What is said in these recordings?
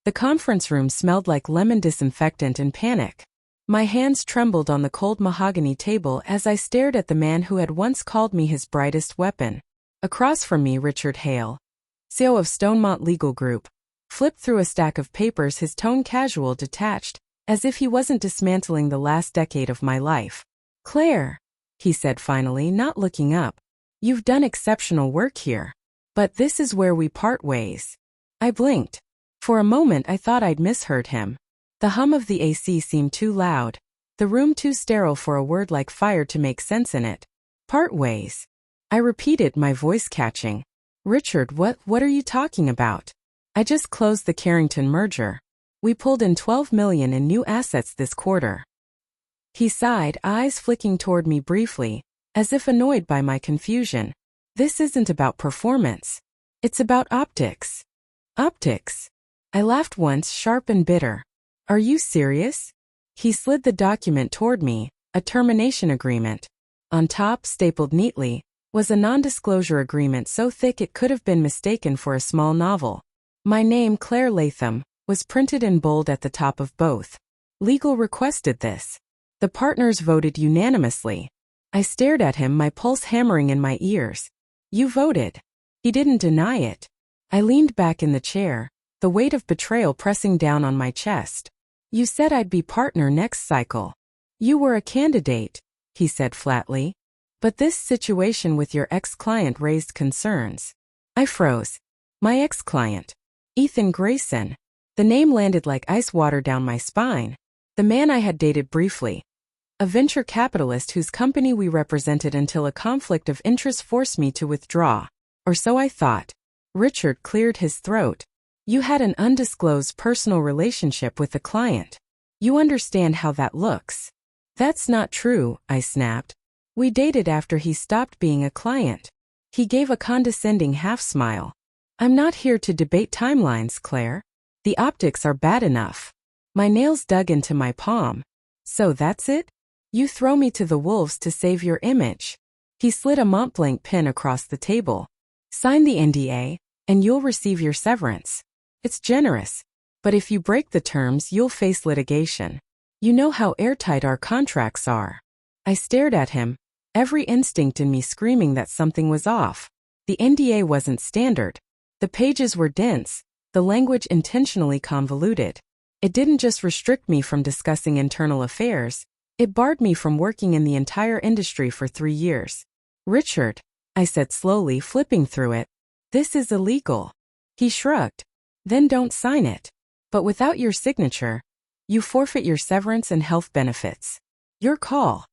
The conference room smelled like lemon disinfectant and panic. My hands trembled on the cold mahogany table as I stared at the man who had once called me his brightest weapon. Across from me, Richard Hale, CEO of Stonemont Legal Group, flipped through a stack of papers, his tone casual, detached, as if he wasn't dismantling the last decade of my life. "Claire," he said finally, not looking up, "you've done exceptional work here. But this is where we part ways." I blinked. For a moment I thought I'd misheard him. The hum of the AC seemed too loud, the room too sterile for a word like fire to make sense in it. "Part ways," I repeated, my voice catching. "Richard, what are you talking about?" "I just closed the Carrington merger. We pulled in $12 million in new assets this quarter." He sighed, eyes flicking toward me briefly, as if annoyed by my confusion. "This isn't about performance. It's about optics." "Optics?" I laughed once, sharp and bitter. "Are you serious?" He slid the document toward me, a termination agreement. On top, stapled neatly, was a non-disclosure agreement so thick it could have been mistaken for a small novel. My name, Claire Latham, was printed in bold at the top of both. Legal requested this. The partners voted unanimously. I stared at him, my pulse hammering in my ears. "You voted." He didn't deny it. I leaned back in the chair, the weight of betrayal pressing down on my chest. "You said I'd be partner next cycle. You were a candidate," he said flatly. "But this situation with your ex-client raised concerns." I froze. My ex-client? Ethan Grayson. The name landed like ice water down my spine. The man I had dated briefly. A venture capitalist whose company we represented until a conflict of interest forced me to withdraw. Or so I thought. Richard cleared his throat. "You had an undisclosed personal relationship with the client. You understand how that looks." "That's not true," I snapped. "We dated after he stopped being a client." He gave a condescending half-smile. "I'm not here to debate timelines, Claire. The optics are bad enough." My nails dug into my palm. "So that's it? You throw me to the wolves to save your image." He slid a Montblanc pen across the table. "Sign the NDA, and you'll receive your severance. It's generous, but if you break the terms, you'll face litigation. You know how airtight our contracts are." I stared at him, every instinct in me screaming that something was off. The NDA wasn't standard. The pages were dense, the language intentionally convoluted. It didn't just restrict me from discussing internal affairs, it barred me from working in the entire industry for 3 years. "Richard," I said slowly, flipping through it, "this is illegal." He shrugged. "Then don't sign it. But without your signature, you forfeit your severance and health benefits. Your call."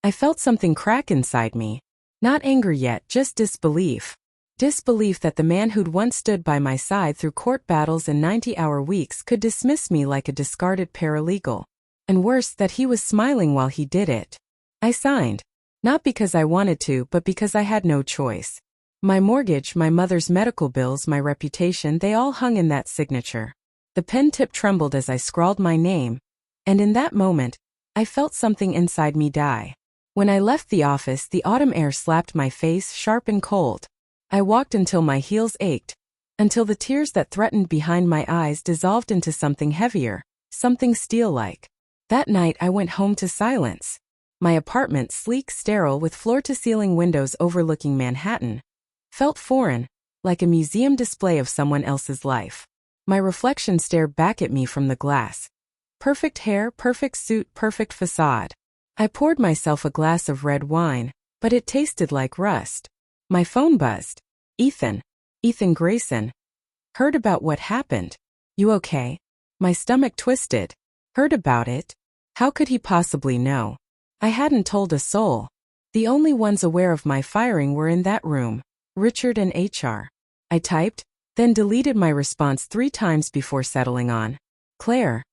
I felt something crack inside me. Not anger yet, just disbelief. Disbelief that the man who'd once stood by my side through court battles and 90-hour weeks could dismiss me like a discarded paralegal. And worse, that he was smiling while he did it. I signed. Not because I wanted to, but because I had no choice. My mortgage, my mother's medical bills, my reputation, they all hung in that signature. The pen tip trembled as I scrawled my name, and in that moment, I felt something inside me die. When I left the office, the autumn air slapped my face, sharp and cold. I walked until my heels ached, until the tears that threatened behind my eyes dissolved into something heavier, something steel-like. That night I went home to silence. My apartment, sleek, sterile, with floor-to-ceiling windows overlooking Manhattan, felt foreign, like a museum display of someone else's life. My reflection stared back at me from the glass. Perfect hair, perfect suit, perfect facade. I poured myself a glass of red wine, but it tasted like rust. My phone buzzed. "Ethan. Ethan Grayson. Heard about what happened. You okay?" My stomach twisted. Heard about it? How could he possibly know? I hadn't told a soul. The only ones aware of my firing were in that room, Richard and HR. I typed, then deleted my response 3 times before settling on, "Claire,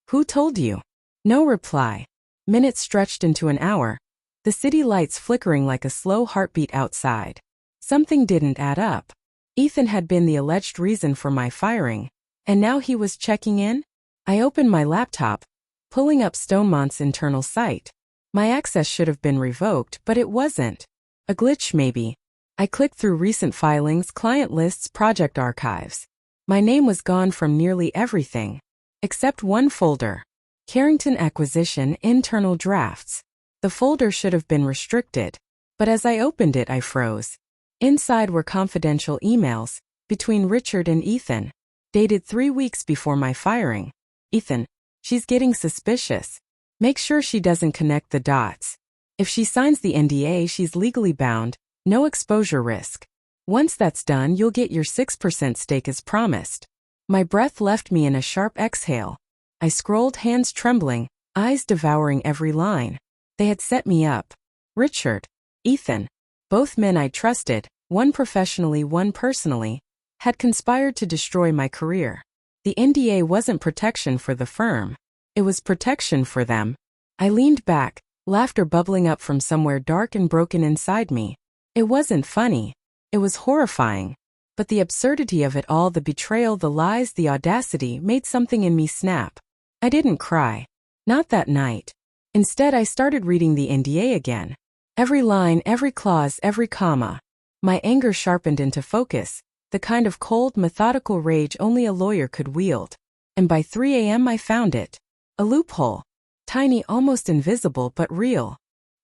who told you?" No reply. Minutes stretched into an hour, the city lights flickering like a slow heartbeat outside. Something didn't add up. Ethan had been the alleged reason for my firing, and now he was checking in? I opened my laptop, pulling up Stonemont's internal site. My access should have been revoked, but it wasn't. A glitch maybe. I clicked through recent filings, client lists, project archives. My name was gone from nearly everything. Except one folder. Carrington Acquisition Internal Drafts. The folder should have been restricted. But as I opened it, I froze. Inside were confidential emails between Richard and Ethan, dated 3 weeks before my firing. Ethan, she's getting suspicious. Make sure she doesn't connect the dots. If she signs the NDA, she's legally bound, no exposure risk. Once that's done, you'll get your 6% stake as promised. My breath left me in a sharp exhale. I scrolled, hands trembling, eyes devouring every line. They had set me up. Richard, Ethan, both men I trusted, one professionally, one personally, had conspired to destroy my career. The NDA wasn't protection for the firm. It was protection for them. I leaned back, laughter bubbling up from somewhere dark and broken inside me. It wasn't funny. It was horrifying. But the absurdity of it all, the betrayal, the lies, the audacity, made something in me snap. I didn't cry. Not that night. Instead, I started reading the NDA again. Every line, every clause, every comma. My anger sharpened into focus, the kind of cold, methodical rage only a lawyer could wield. And by 3 a.m. I found it. A loophole. Tiny, almost invisible, but real.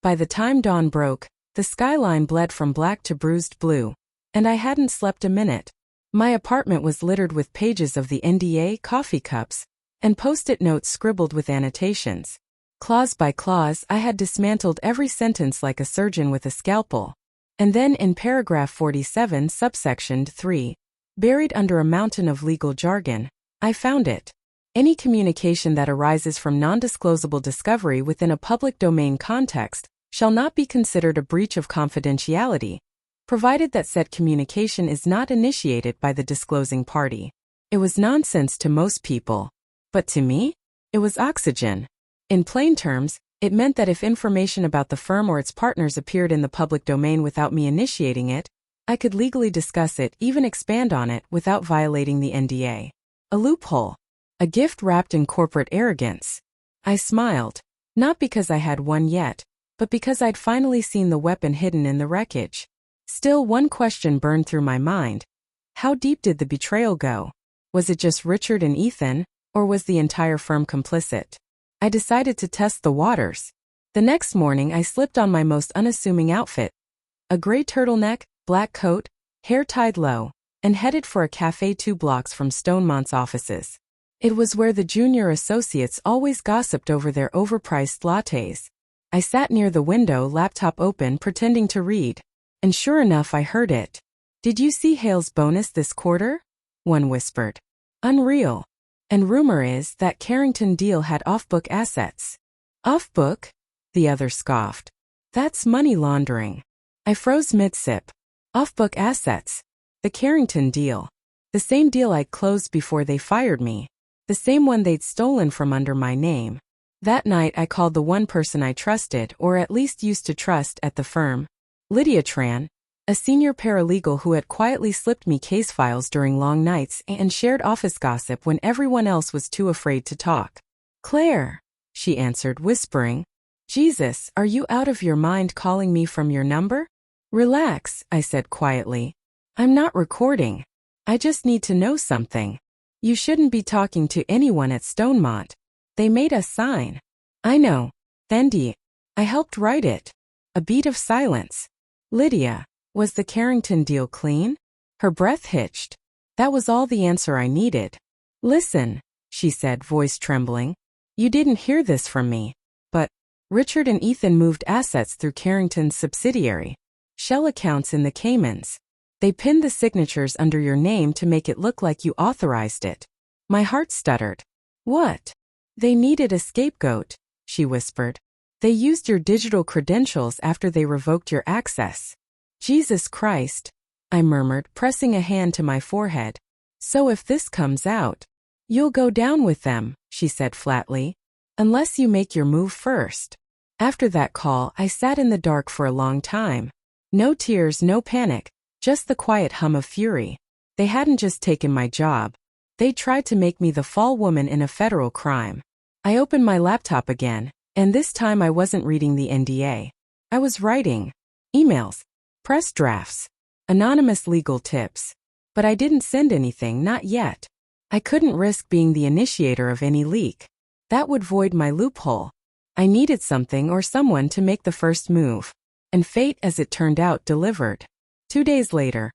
By the time dawn broke, the skyline bled from black to bruised blue, and I hadn't slept a minute. My apartment was littered with pages of the NDA, coffee cups, and post-it notes scribbled with annotations. Clause by clause, I had dismantled every sentence like a surgeon with a scalpel. And then in paragraph 47, subsection 3, buried under a mountain of legal jargon, I found it. Any communication that arises from non-disclosable discovery within a public domain context shall not be considered a breach of confidentiality, provided that said communication is not initiated by the disclosing party. It was nonsense to most people. But to me, it was oxygen. In plain terms, it meant that if information about the firm or its partners appeared in the public domain without me initiating it, I could legally discuss it, even expand on it, without violating the NDA. A loophole. A gift wrapped in corporate arrogance. I smiled. Not because I had one yet, but because I'd finally seen the weapon hidden in the wreckage. Still, one question burned through my mind. How deep did the betrayal go? Was it just Richard and Ethan, or was the entire firm complicit? I decided to test the waters. The next morning, I slipped on my most unassuming outfit. A gray turtleneck, black coat, hair tied low, and headed for a cafe 2 blocks from Stonemont's offices. It was where the junior associates always gossiped over their overpriced lattes. I sat near the window, laptop open, pretending to read. And sure enough, I heard it. Did you see Hale's bonus this quarter? One whispered. Unreal. And rumor is that Carrington deal had off-book assets. Off-book? The other scoffed. That's money laundering. I froze mid-sip. Off-book assets. The Carrington deal. The same deal I'd closed before they fired me. The same one they'd stolen from under my name. That night I called the one person I trusted, or at least used to trust, at the firm. Lydia Tran, a senior paralegal who had quietly slipped me case files during long nights and shared office gossip when everyone else was too afraid to talk. Claire, she answered, whispering. Jesus, are you out of your mind calling me from your number? Relax, I said quietly. I'm not recording. I just need to know something. You shouldn't be talking to anyone at Stonemont. They made us sign. I know. NDA. I helped write it. A beat of silence. Lydia, was the Carrington deal clean? Her breath hitched. That was all the answer I needed. Listen, she said, voice trembling. You didn't hear this from me. But Richard and Ethan moved assets through Carrington's subsidiary. Shell accounts in the Caymans. They pinned the signatures under your name to make it look like you authorized it. My heart stuttered. What? They needed a scapegoat, she whispered. They used your digital credentials after they revoked your access. Jesus Christ, I murmured, pressing a hand to my forehead. So if this comes out, you'll go down with them, she said flatly. Unless you make your move first. After that call, I sat in the dark for a long time. No tears, no panic, just the quiet hum of fury. They hadn't just taken my job. They tried to make me the fall woman in a federal crime. I opened my laptop again, and this time I wasn't reading the NDA. I was writing emails, press drafts, anonymous legal tips. But I didn't send anything, not yet. I couldn't risk being the initiator of any leak. That would void my loophole. I needed something or someone to make the first move. And fate, as it turned out, delivered. 2 days later,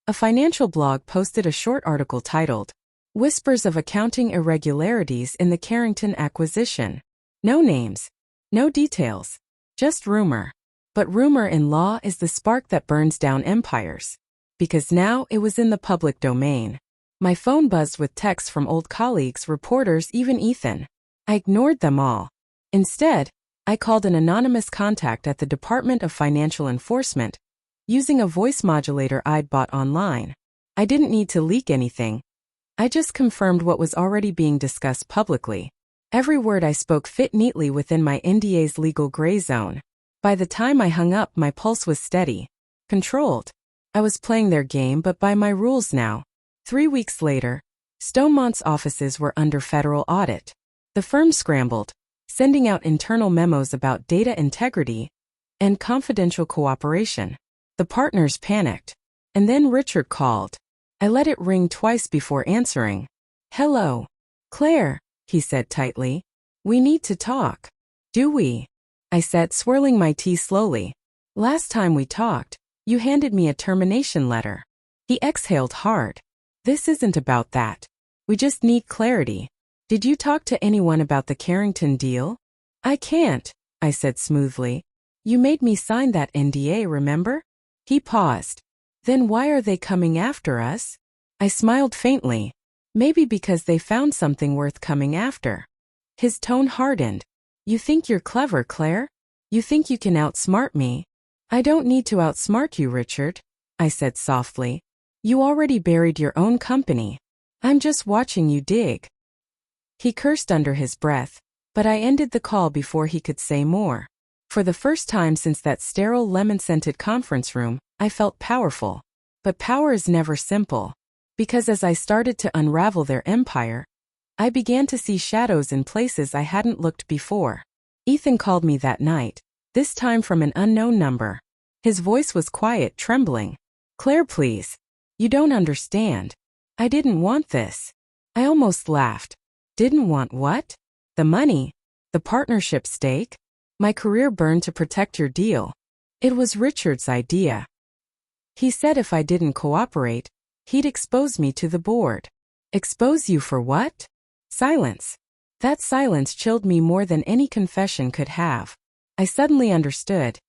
a financial blog posted a short article titled, "Whispers of Accounting Irregularities in the Carrington Acquisition." No names, no details, just rumor. But rumor in law is the spark that burns down empires. Because now it was in the public domain. My phone buzzed with texts from old colleagues, reporters, even Ethan. I ignored them all. Instead, I called an anonymous contact at the Department of Financial Enforcement, using a voice modulator I'd bought online. I didn't need to leak anything. I just confirmed what was already being discussed publicly. Every word I spoke fit neatly within my NDA's legal gray zone. By the time I hung up, my pulse was steady, controlled. I was playing their game, but by my rules now. 3 weeks later, Stonemont's offices were under federal audit. The firm scrambled, sending out internal memos about data integrity and confidential cooperation. The partners panicked. And then Richard called. I let it ring twice before answering. "Hello, Claire," he said tightly. "We need to talk." "Do we?" I said, swirling my tea slowly. "Last time we talked, you handed me a termination letter." He exhaled hard. "This isn't about that. We just need clarity. Did you talk to anyone about the Carrington deal?" "I can't," I said smoothly. "You made me sign that NDA, remember?" He paused. "Then why are they coming after us?" I smiled faintly. "Maybe because they found something worth coming after." His tone hardened. "You think you're clever, Claire? You think you can outsmart me?" "I don't need to outsmart you, Richard," I said softly. "You already buried your own company. I'm just watching you dig." He cursed under his breath, but I ended the call before he could say more. For the first time since that sterile lemon-scented conference room, I felt powerful. But power is never simple. Because as I started to unravel their empire, I began to see shadows in places I hadn't looked before. Ethan called me that night, this time from an unknown number. His voice was quiet, trembling. "Claire, please. You don't understand. I didn't want this." I almost laughed. "Didn't want what?" "The money. The partnership stake. My career burned to protect your deal. It was Richard's idea. He said if I didn't cooperate, he'd expose me to the board." "Expose you for what?" "Silence." That silence chilled me more than any confession could have. I suddenly understood.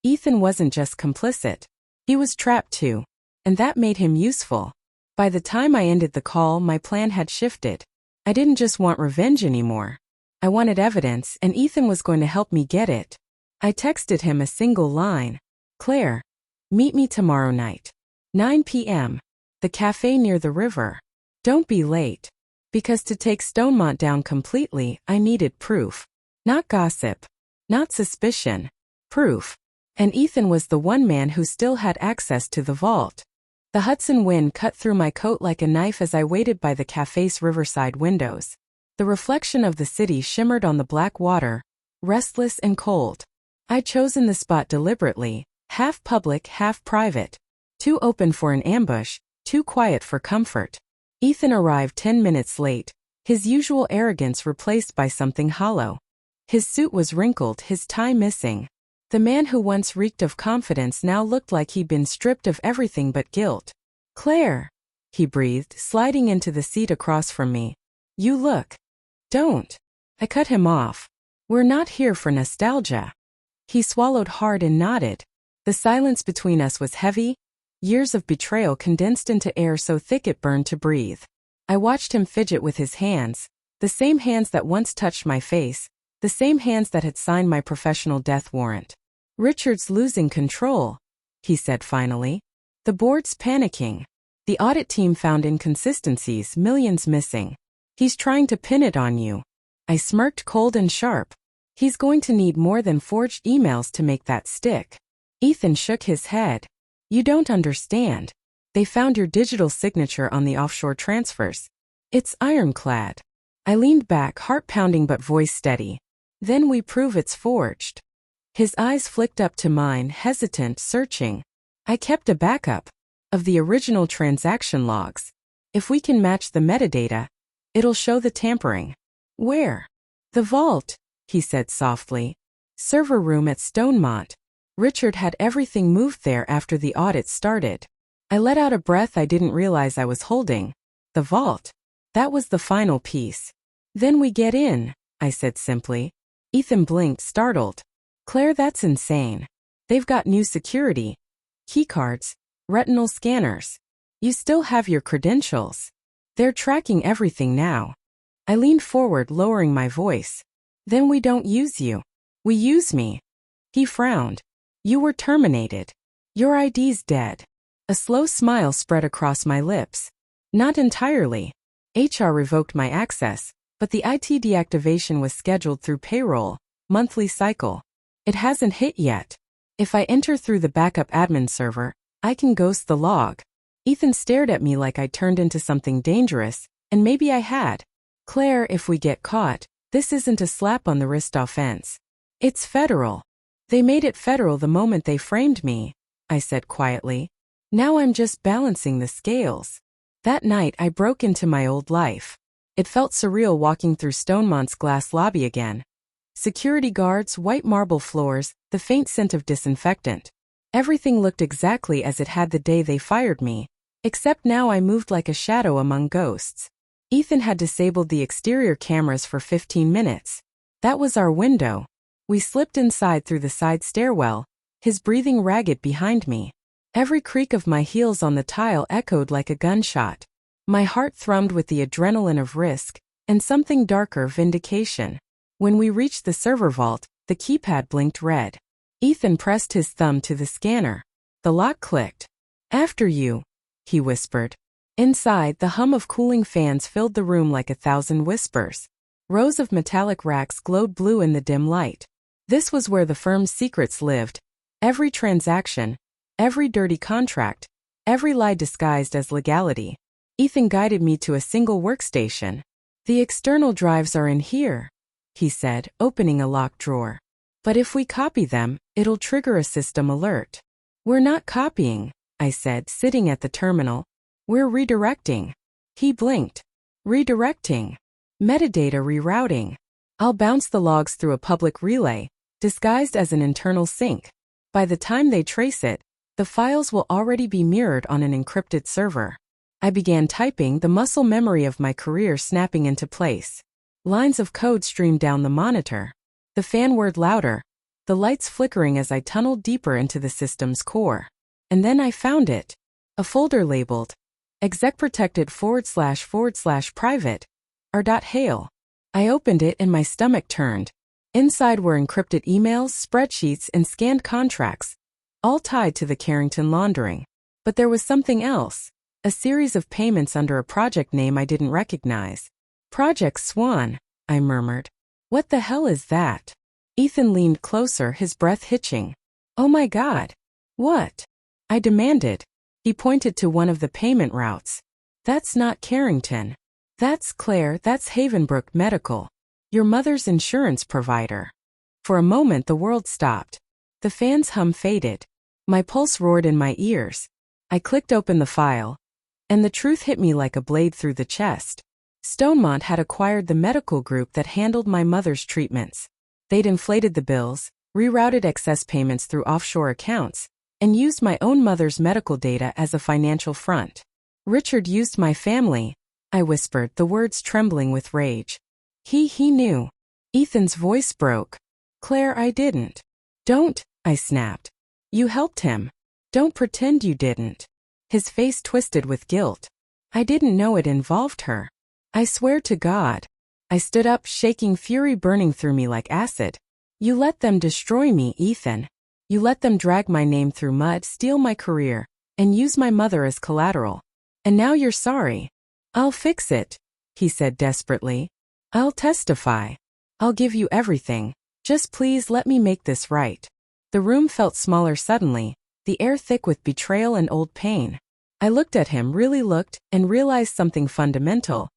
Ethan wasn't just complicit. He was trapped too. And that made him useful. By the time I ended the call, my plan had shifted. I didn't just want revenge anymore. I wanted evidence, and Ethan was going to help me get it. I texted him a single line. "Claire, meet me tomorrow night. 9 p.m. The cafe near the river. Don't be late." Because to take Stonemont down completely, I needed proof. Not gossip. Not suspicion. Proof. And Ethan was the one man who still had access to the vault. The Hudson wind cut through my coat like a knife as I waited by the cafe's riverside windows. The reflection of the city shimmered on the black water, restless and cold. I'd chosen the spot deliberately, half public, half private. Too open for an ambush, too quiet for comfort. Ethan arrived 10 minutes late, his usual arrogance replaced by something hollow. His suit was wrinkled, his tie missing. The man who once reeked of confidence now looked like he'd been stripped of everything but guilt. "Claire," he breathed, sliding into the seat across from me. "You look." "Don't." I cut him off. "We're not here for nostalgia." He swallowed hard and nodded. The silence between us was heavy, years of betrayal condensed into air so thick it burned to breathe. I watched him fidget with his hands, the same hands that once touched my face, the same hands that had signed my professional death warrant. "Richard's losing control," he said finally. "The board's panicking. The audit team found inconsistencies, millions missing. He's trying to pin it on you." I smirked cold and sharp. "He's going to need more than forged emails to make that stick." Ethan shook his head. "You don't understand. They found your digital signature on the offshore transfers. It's ironclad." I leaned back, heart pounding but voice steady. "Then we prove it's forged." His eyes flicked up to mine, hesitant, searching. "I kept a backup." of the original transaction logs. If we can match the metadata, it'll show the tampering. Where? The vault, he said softly. Server room at Stonemont. Richard had everything moved there after the audit started. I let out a breath I didn't realize I was holding. The vault. That was the final piece. Then we get in, I said simply. Ethan blinked, startled. Claire, that's insane. They've got new security. Keycards. Retinal scanners. You still have your credentials. They're tracking everything now. I leaned forward, lowering my voice. Then we don't use you. We use me. He frowned. You were terminated. Your ID's dead. A slow smile spread across my lips. Not entirely. HR revoked my access, but the IT deactivation was scheduled through payroll, monthly cycle. It hasn't hit yet. If I enter through the backup admin server, I can ghost the log. Ethan stared at me like I'd turned into something dangerous, and maybe I had. Claire, if we get caught, this isn't a slap on the wrist offense. It's federal. They made it federal the moment they framed me, I said quietly. Now I'm just balancing the scales. That night I broke into my old life. It felt surreal walking through Stonemont's glass lobby again. Security guards, white marble floors, the faint scent of disinfectant. Everything looked exactly as it had the day they fired me, except now I moved like a shadow among ghosts. Ethan had disabled the exterior cameras for 15 minutes. That was our window. We slipped inside through the side stairwell, his breathing ragged behind me. Every creak of my heels on the tile echoed like a gunshot. My heart thrummed with the adrenaline of risk, and something darker, vindication. When we reached the server vault, the keypad blinked red. Ethan pressed his thumb to the scanner. The lock clicked. After you, he whispered. Inside, the hum of cooling fans filled the room like 1,000 whispers. Rows of metallic racks glowed blue in the dim light. This was where the firm's secrets lived. Every transaction, every dirty contract, every lie disguised as legality. Ethan guided me to a single workstation. The external drives are in here, he said, opening a locked drawer. But if we copy them, it'll trigger a system alert. We're not copying, I said, sitting at the terminal. We're redirecting. He blinked. Redirecting. Metadata rerouting. I'll bounce the logs through a public relay, disguised as an internal sync. By the time they trace it, the files will already be mirrored on an encrypted server. I began typing, the muscle memory of my career snapping into place. Lines of code streamed down the monitor. The fan whirred louder, the lights flickering as I tunneled deeper into the system's core. And then I found it. A folder labeled exec-protected //private r.hail. I opened it and my stomach turned. Inside were encrypted emails, spreadsheets, and scanned contracts, all tied to the Carrington laundering. But there was something else. A series of payments under a project name I didn't recognize. Project Swan, I murmured. What the hell is that? Ethan leaned closer, his breath hitching. Oh my God. What? I demanded. He pointed to one of the payment routes. That's not Carrington. That's Claire, that's Havenbrook Medical. Your mother's insurance provider. For a moment the world stopped. The fan's hum faded. My pulse roared in my ears. I clicked open the file. And the truth hit me like a blade through the chest. Stonemont had acquired the medical group that handled my mother's treatments. They'd inflated the bills, rerouted excess payments through offshore accounts, and used my own mother's medical data as a financial front. Richard used my family, I whispered, the words trembling with rage. He knew. Ethan's voice broke. Claire, I didn't. Don't, I snapped. You helped him. Don't pretend you didn't. His face twisted with guilt. I didn't know it involved her. I swear to God. I stood up, shaking, fury burning through me like acid. You let them destroy me, Ethan. You let them drag my name through mud, steal my career, and use my mother as collateral. And now you're sorry. I'll fix it, he said desperately. I'll testify. I'll give you everything. Just please let me make this right. The room felt smaller suddenly, the air thick with betrayal and old pain. I looked at him, really looked, and realized something fundamental.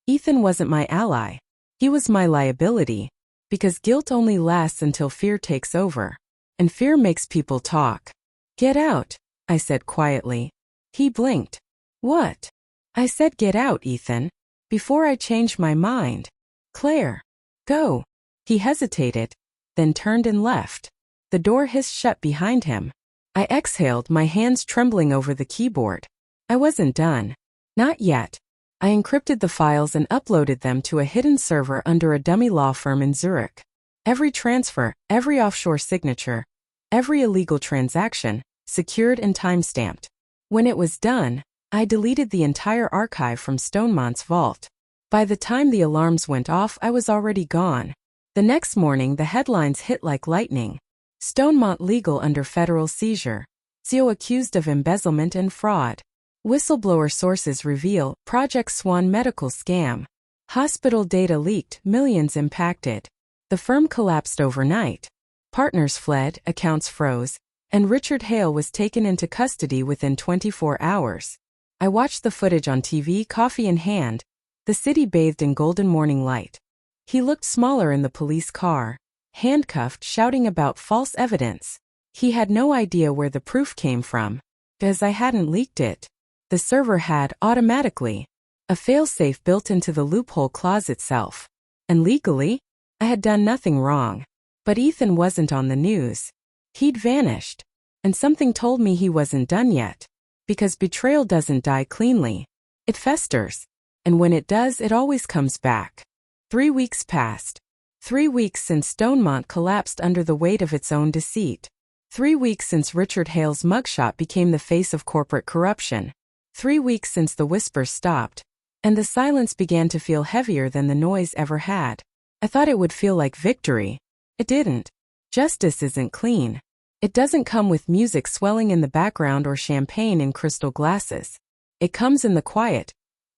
Ethan wasn't my ally. He was my liability. Because guilt only lasts until fear takes over. And fear makes people talk. Get out, I said quietly. He blinked. What? I said get out, Ethan. Before I change my mind. Claire. Go. He hesitated, then turned and left. The door hissed shut behind him. I exhaled, my hands trembling over the keyboard. I wasn't done. Not yet. I encrypted the files and uploaded them to a hidden server under a dummy law firm in Zurich. Every transfer, every offshore signature, every illegal transaction, secured and timestamped. When it was done, I deleted the entire archive from Stonemont's vault. By the time the alarms went off, I was already gone. The next morning, the headlines hit like lightning. Stonemont legal under federal seizure. CEO accused of embezzlement and fraud. Whistleblower sources reveal Project Swan medical scam. Hospital data leaked, millions impacted. The firm collapsed overnight. Partners fled, accounts froze, and Richard Hale was taken into custody within 24 hours. I watched the footage on TV, coffee in hand, the city bathed in golden morning light. He looked smaller in the police car, handcuffed, shouting about false evidence. He had no idea where the proof came from, because I hadn't leaked it. The server had, automatically, a failsafe built into the loophole clause itself. And legally, I had done nothing wrong. But Ethan wasn't on the news. He'd vanished. And something told me he wasn't done yet. Because betrayal doesn't die cleanly. It festers. And when it does, it always comes back. 3 weeks passed. 3 weeks since Stonemont collapsed under the weight of its own deceit. 3 weeks since Richard Hale's mugshot became the face of corporate corruption. 3 weeks since the whispers stopped, and the silence began to feel heavier than the noise ever had. I thought it would feel like victory. It didn't. Justice isn't clean. It doesn't come with music swelling in the background or champagne in crystal glasses. It comes in the quiet,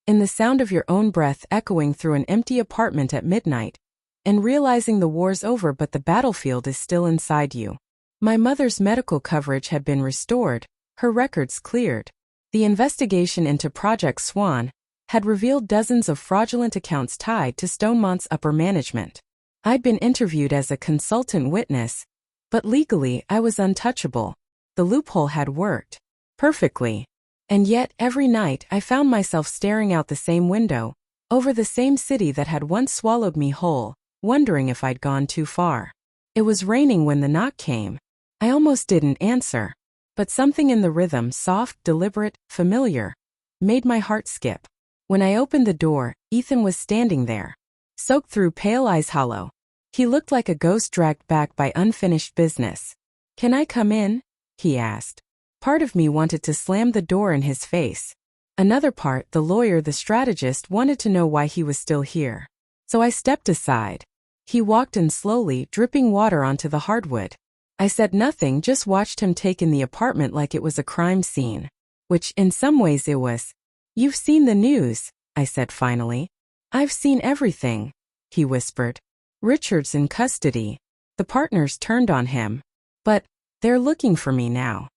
in the sound of your own breath echoing through an empty apartment at midnight, and realizing the war's over but the battlefield is still inside you. My mother's medical coverage had been restored, her records cleared. The investigation into Project Swan had revealed dozens of fraudulent accounts tied to Stonemont's upper management. I'd been interviewed as a consultant witness, but legally I was untouchable. The loophole had worked perfectly. And yet, every night I found myself staring out the same window, over the same city that had once swallowed me whole, wondering if I'd gone too far. It was raining when the knock came. I almost didn't answer. But something in the rhythm, soft, deliberate, familiar, made my heart skip. When I opened the door, Ethan was standing there, soaked through, pale eyes hollow. He looked like a ghost dragged back by unfinished business. "Can I come in?" he asked. Part of me wanted to slam the door in his face. Another part, the lawyer, the strategist, wanted to know why he was still here. So I stepped aside. He walked in slowly, dripping water onto the hardwood. I said nothing, just watched him take in the apartment like it was a crime scene. Which, in some ways it was. "You've seen the news," I said finally. "I've seen everything," he whispered. "Richard's in custody." The partners turned on him. "But, they're looking for me now."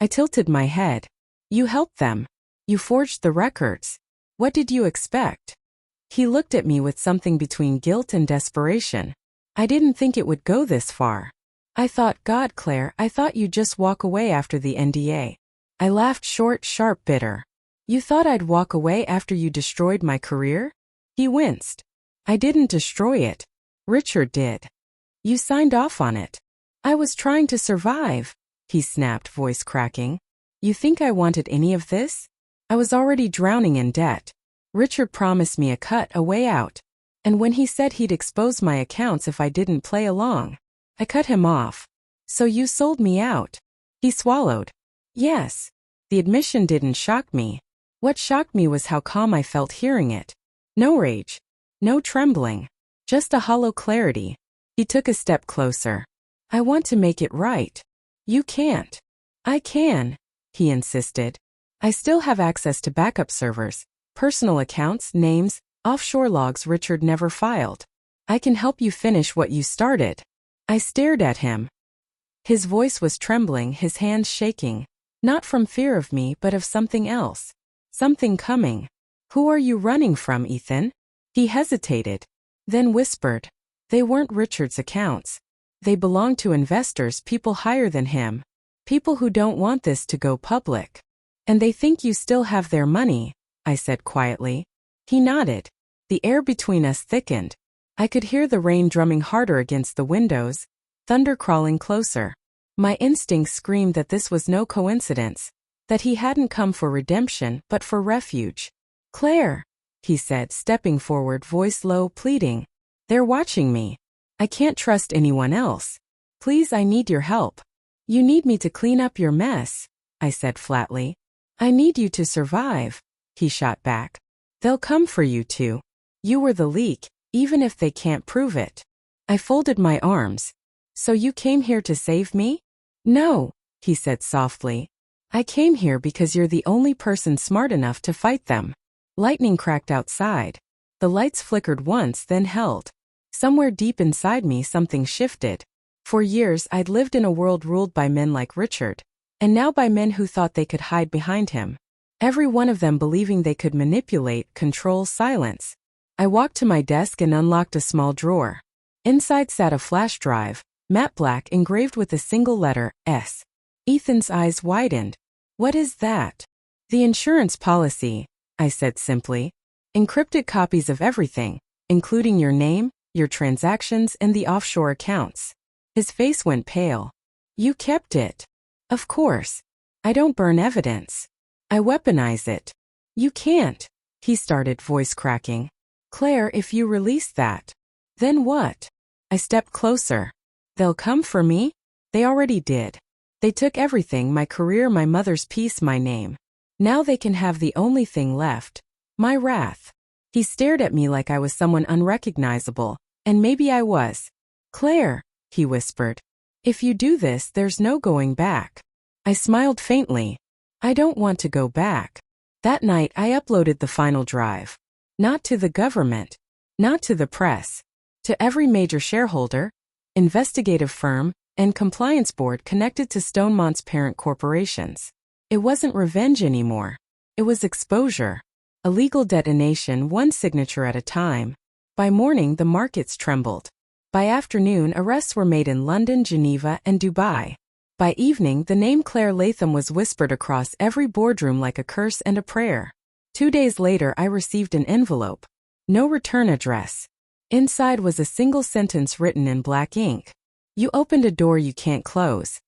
I tilted my head. "You helped them. You forged the records. What did you expect?" He looked at me with something between guilt and desperation. "I didn't think it would go this far. I thought, God, Claire, I thought you'd just walk away after the NDA. I laughed, short, sharp, bitter. "You thought I'd walk away after you destroyed my career?" He winced. "I didn't destroy it. Richard did. You signed off on it." "I was trying to survive," he snapped, voice cracking. "You think I wanted any of this? I was already drowning in debt. Richard promised me a cut, a way out. And when he said he'd expose my accounts if I didn't play along, I cut him off. So you sold me out." He swallowed. "Yes." The admission didn't shock me. What shocked me was how calm I felt hearing it. No rage. No trembling. Just a hollow clarity. He took a step closer. "I want to make it right." "You can't." "I can," he insisted. "I still have access to backup servers, personal accounts, names, offshore logs Richard never filed. I can help you finish what you started." I stared at him. His voice was trembling, his hands shaking, not from fear of me but of something else. Something coming. "Who are you running from, Ethan?" He hesitated, then whispered. "They weren't Richard's accounts. They belong to investors, people higher than him. People who don't want this to go public." And they think you still have their money, I said quietly. He nodded. The air between us thickened. I could hear the rain drumming harder against the windows, thunder crawling closer. My instincts screamed that this was no coincidence, that he hadn't come for redemption but for refuge. Claire, he said, stepping forward, voice low, pleading. They're watching me. I can't trust anyone else. Please, I need your help. You need me to clean up your mess, I said flatly. I need you to survive, he shot back. They'll come for you too. You were the leak, even if they can't prove it. I folded my arms. So you came here to save me? No, he said softly. I came here because you're the only person smart enough to fight them. Lightning cracked outside. The lights flickered once, then held. Somewhere deep inside me something shifted. For years I'd lived in a world ruled by men like Richard, and now by men who thought they could hide behind him. Every one of them believing they could manipulate, control, silence. I walked to my desk and unlocked a small drawer. Inside sat a flash drive, matte black, engraved with a single letter, S. Ethan's eyes widened. What is that? The insurance policy, I said simply. Encrypted copies of everything, including your name, your transactions, and the offshore accounts. His face went pale. You kept it. Of course. I don't burn evidence. I weaponize it. You can't, he started, voice cracking. Claire, if you release that. Then what? I stepped closer. They'll come for me? They already did. They took everything, my career, my mother's peace, my name. Now they can have the only thing left. My wrath. He stared at me like I was someone unrecognizable, and maybe I was. Claire, he whispered. If you do this, there's no going back. I smiled faintly. I don't want to go back. That night I uploaded the final drive. Not to the government. Not to the press. To every major shareholder, investigative firm, and compliance board connected to Stonemont's parent corporations. It wasn't revenge anymore. It was exposure. A legal detonation, one signature at a time. By morning the markets trembled. By afternoon arrests were made in London, Geneva, and Dubai. By evening the name Claire Latham was whispered across every boardroom like a curse and a prayer. 2 days later I received an envelope. No return address. Inside was a single sentence written in black ink. You opened a door you can't close.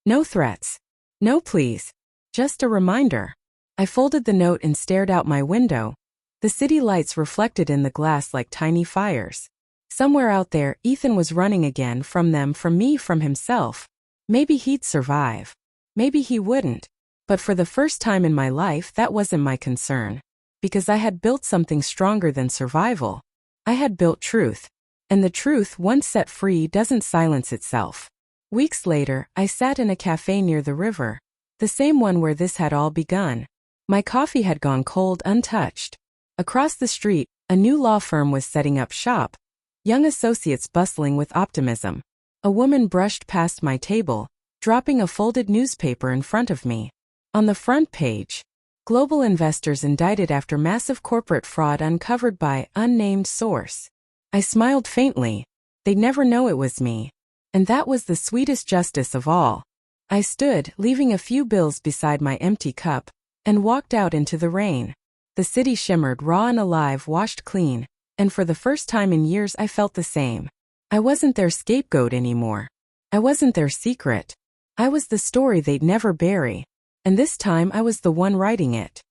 No threats. No pleas. Just a reminder. I folded the note and stared out my window. The city lights reflected in the glass like tiny fires. Somewhere out there, Ethan was running again, from them, from me, from himself. Maybe he'd survive. Maybe he wouldn't. But for the first time in my life, that wasn't my concern. Because I had built something stronger than survival. I had built truth. And the truth, once set free, doesn't silence itself. Weeks later, I sat in a cafe near the river. The same one where this had all begun. My coffee had gone cold, untouched. Across the street, a new law firm was setting up shop. Young associates bustling with optimism. A woman brushed past my table, dropping a folded newspaper in front of me. On the front page, global investors indicted after massive corporate fraud uncovered by unnamed source. I smiled faintly. They'd never know it was me. And that was the sweetest justice of all. I stood, leaving a few bills beside my empty cup, and walked out into the rain. The city shimmered, raw and alive, washed clean, and for the first time in years I felt the same. I wasn't their scapegoat anymore. I wasn't their secret. I was the story they'd never bury. And this time I was the one writing it.